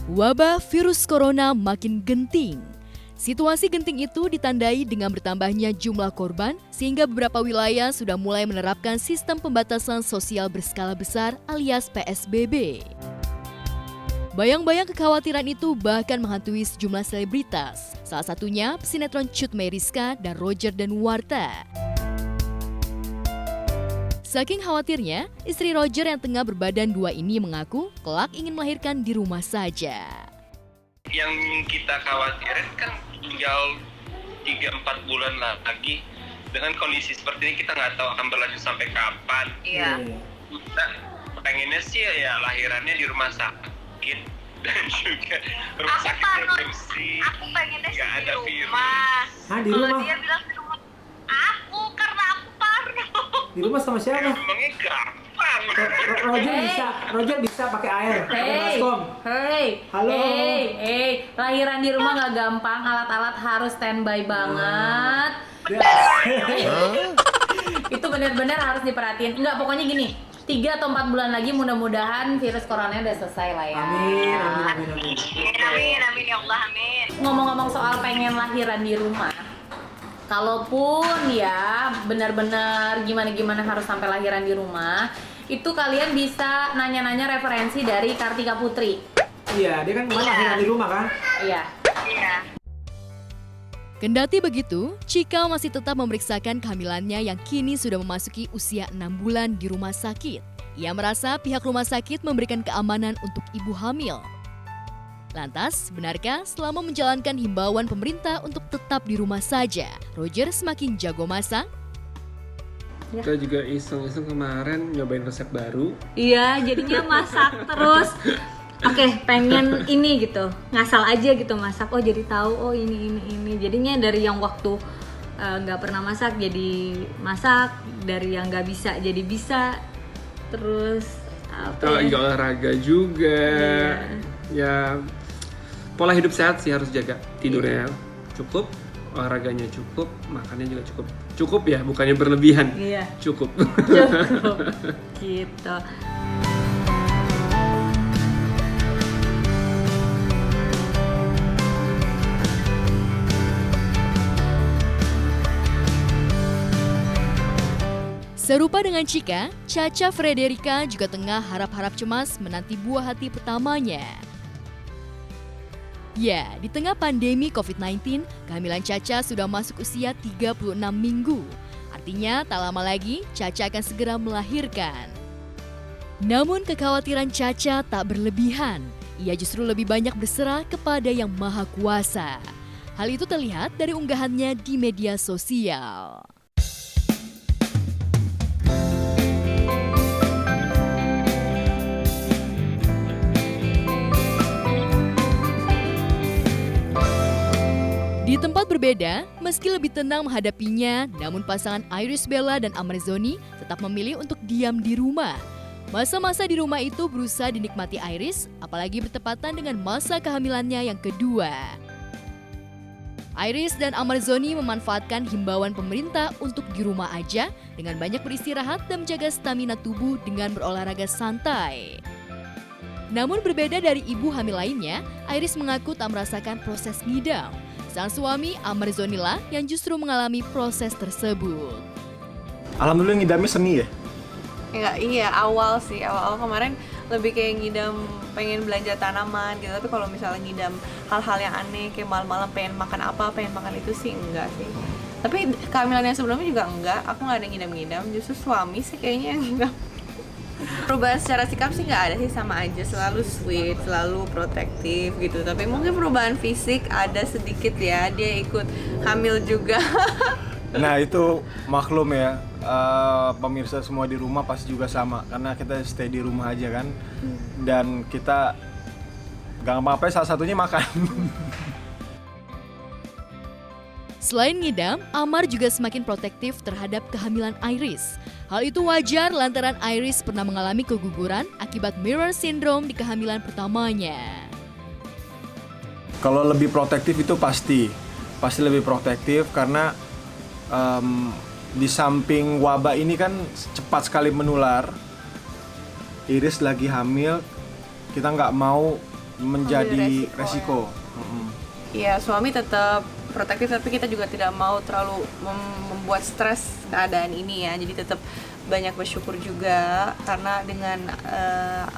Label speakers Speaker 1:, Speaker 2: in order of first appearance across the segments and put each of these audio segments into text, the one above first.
Speaker 1: Wabah virus corona makin genting. Situasi genting itu ditandai dengan bertambahnya jumlah korban sehingga beberapa wilayah sudah mulai menerapkan sistem pembatasan sosial berskala besar alias PSBB. Bayang-bayang kekhawatiran itu bahkan menghantui sejumlah selebritas, salah satunya pesinetron Cut Meyriska dan Roger Danuarta. Saking khawatirnya, istri Roger yang tengah berbadan 2 ini mengaku kelak ingin melahirkan di rumah saja.
Speaker 2: Yang kita khawatirin kan tinggal 3-4 bulan lagi. Dengan kondisi seperti ini kita nggak tahu akan berlanjut sampai kapan.
Speaker 3: Iya.
Speaker 2: Kita pengennya sih ya lahirannya di rumah sakit dan juga rumah sakitnya bersih.
Speaker 3: Aku pengennya sih
Speaker 2: nggak ada
Speaker 3: di
Speaker 2: virus.
Speaker 3: rumah.
Speaker 4: Hah, di
Speaker 3: Kalau
Speaker 4: rumah?
Speaker 3: dia bilang di rumah, karena aku parno.
Speaker 4: Di rumah sama
Speaker 2: Ya,
Speaker 4: siapa?
Speaker 2: memangnya gampang.
Speaker 4: Roger bisa pakai air, pakai baskom. Halo.
Speaker 5: Lahiran di rumah nggak gampang, alat-alat harus standby banget. Itu benar-benar harus diperhatiin. Enggak, pokoknya gini, 3 atau 4 bulan lagi mudah-mudahan virus corona udah selesai lah ya.
Speaker 3: Amin ya Allah, amin.
Speaker 5: Ngomong-ngomong soal pengen lahiran di rumah, kalaupun ya benar-benar gimana-gimana harus sampai lahiran di rumah, itu kalian bisa nanya-nanya referensi dari Kartika Putri.
Speaker 4: Iya, dia kan kemarin lahiran di rumah kan?
Speaker 5: Iya.
Speaker 3: Iya.
Speaker 1: Kendati begitu, Cika masih tetap memeriksakan kehamilannya yang kini sudah memasuki usia 6 bulan di rumah sakit. Ia merasa pihak rumah sakit memberikan keamanan untuk ibu hamil. Lantas, benarkah selama menjalankan himbauan pemerintah untuk tetap di rumah saja, Roger semakin jago masak?
Speaker 6: Kita juga iseng-iseng kemarin nyobain resep baru.
Speaker 7: Iya, jadinya masak terus. Oke, pengen ini gitu, ngasal aja gitu masak. Oh jadi tahu, oh ini. Jadinya dari yang waktu nggak pernah masak jadi masak, dari yang nggak bisa jadi bisa. Terus apa
Speaker 6: Kita
Speaker 7: ya?
Speaker 6: olahraga juga. Ya, pola hidup sehat sih harus jaga. Tidurnya cukup, olahraganya cukup, makannya juga cukup. Cukup ya, bukannya berlebihan.
Speaker 7: Iya,
Speaker 6: Cukup.
Speaker 7: cukup. Gitu.
Speaker 1: Serupa dengan Cika, Caca Frederica juga tengah harap-harap cemas menanti buah hati pertamanya. Ya, di tengah pandemi COVID-19, kehamilan Caca sudah masuk usia 36 minggu. Artinya, tak lama lagi Caca akan segera melahirkan. Namun kekhawatiran Caca tak berlebihan. Ia justru lebih banyak berserah kepada Yang Maha Kuasa. Hal itu terlihat dari unggahannya di media sosial. Di tempat berbeda, meski lebih tenang menghadapinya, namun pasangan Iris Bella dan Amarzoni tetap memilih untuk diam di rumah. Masa-masa di rumah itu berusaha dinikmati Iris, apalagi bertepatan dengan masa kehamilannya yang kedua. Iris dan Amarzoni memanfaatkan himbauan pemerintah untuk di rumah aja dengan banyak beristirahat dan menjaga stamina tubuh dengan berolahraga santai. Namun berbeda dari ibu hamil lainnya, Iris mengaku tak merasakan proses ngidam. Sang suami Amarzoni lah yang justru mengalami proses tersebut.
Speaker 8: Alhamdulillah ngidamnya seni ya?
Speaker 9: Enggak, iya awal kemarin lebih kayak ngidam pengen belanja tanaman gitu. Tapi kalau misalnya ngidam hal-hal yang aneh kayak malam-malam pengen makan apa, pengen makan itu sih enggak sih. Tapi kehamilan yang sebelumnya juga enggak, aku nggak ada ngidam-ngidam. Justru suami sih kayaknya yang ngidam. Perubahan secara sikap sih nggak ada sih, sama aja, selalu sweet, selalu protektif gitu. Tapi mungkin perubahan fisik ada sedikit ya, dia ikut hamil juga.
Speaker 8: Nah itu maklum ya, pemirsa semua di rumah pasti juga sama. Karena kita stay di rumah aja kan. Dan kita gak apa-apa, salah satunya makan.
Speaker 1: Selain ngidam, Amar juga semakin protektif terhadap kehamilan Iris. Hal itu wajar lantaran Iris pernah mengalami keguguran akibat mirror syndrome di kehamilan pertamanya.
Speaker 8: Kalau lebih protektif itu pasti lebih protektif karena di samping wabah ini kan cepat sekali menular. Iris lagi hamil, kita nggak mau menjadi
Speaker 9: Ambil
Speaker 8: resiko.
Speaker 9: Iya, suami tetap protektif tapi kita juga tidak mau terlalu membuat stres keadaan ini ya. Jadi tetap banyak bersyukur juga karena dengan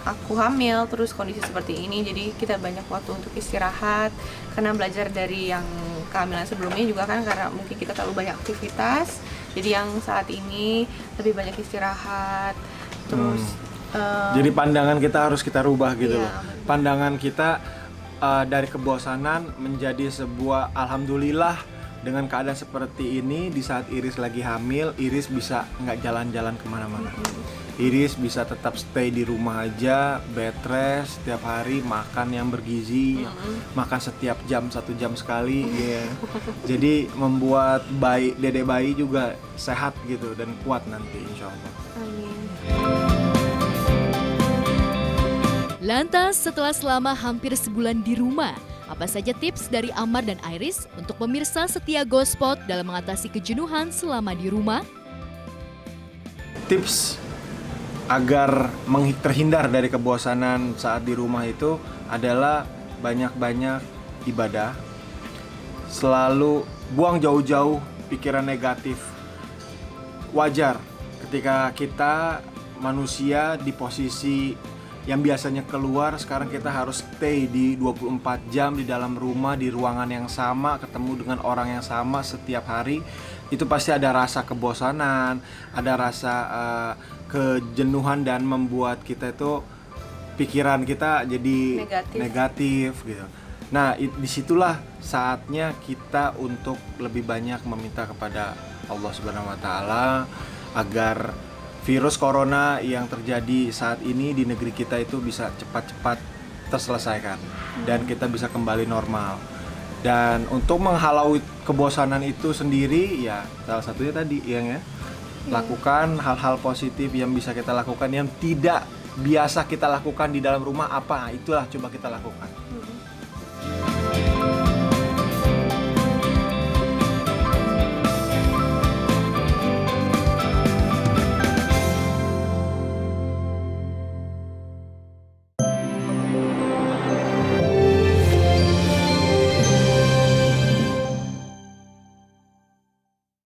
Speaker 9: aku hamil terus kondisi seperti ini, jadi kita banyak waktu untuk istirahat karena belajar dari yang kehamilan sebelumnya juga kan, karena mungkin kita terlalu banyak aktivitas. Jadi yang saat ini lebih banyak istirahat terus
Speaker 8: Jadi pandangan kita harus kita rubah gitu
Speaker 9: Iya,
Speaker 8: loh. Pandangan kita dari kebosanan menjadi sebuah alhamdulillah. Dengan keadaan seperti ini, di saat Iris lagi hamil, Iris bisa nggak jalan-jalan kemana-mana. Iris bisa tetap stay di rumah aja, bed rest setiap hari, makan yang bergizi, makan setiap jam 1 jam sekali, ya. Jadi membuat dedek bayi juga sehat gitu dan kuat nanti, insya Allah.
Speaker 9: amin.
Speaker 1: Lantas, setelah selama hampir sebulan di rumah, apa saja tips dari Amar dan Iris untuk pemirsa setia Gospot dalam mengatasi kejenuhan selama di rumah?
Speaker 8: Tips agar terhindar dari kebosanan saat di rumah itu adalah banyak-banyak ibadah. Selalu buang jauh-jauh pikiran negatif. Wajar ketika kita manusia di posisi yang biasanya keluar, sekarang kita harus stay di 24 jam di dalam rumah, di ruangan yang sama, ketemu dengan orang yang sama setiap hari. Itu pasti ada rasa kebosanan, ada rasa kejenuhan dan membuat kita itu pikiran kita jadi negatif gitu. Nah, disitulah saatnya kita untuk lebih banyak meminta kepada Allah Subhanahu wa Ta'ala agar virus corona yang terjadi saat ini di negeri kita itu bisa cepat-cepat terselesaikan dan kita bisa kembali normal. Dan untuk menghalau kebosanan itu sendiri, ya salah satunya tadi ya, lakukan hal-hal positif yang bisa kita lakukan yang tidak biasa kita lakukan di dalam rumah, apa itulah coba kita lakukan.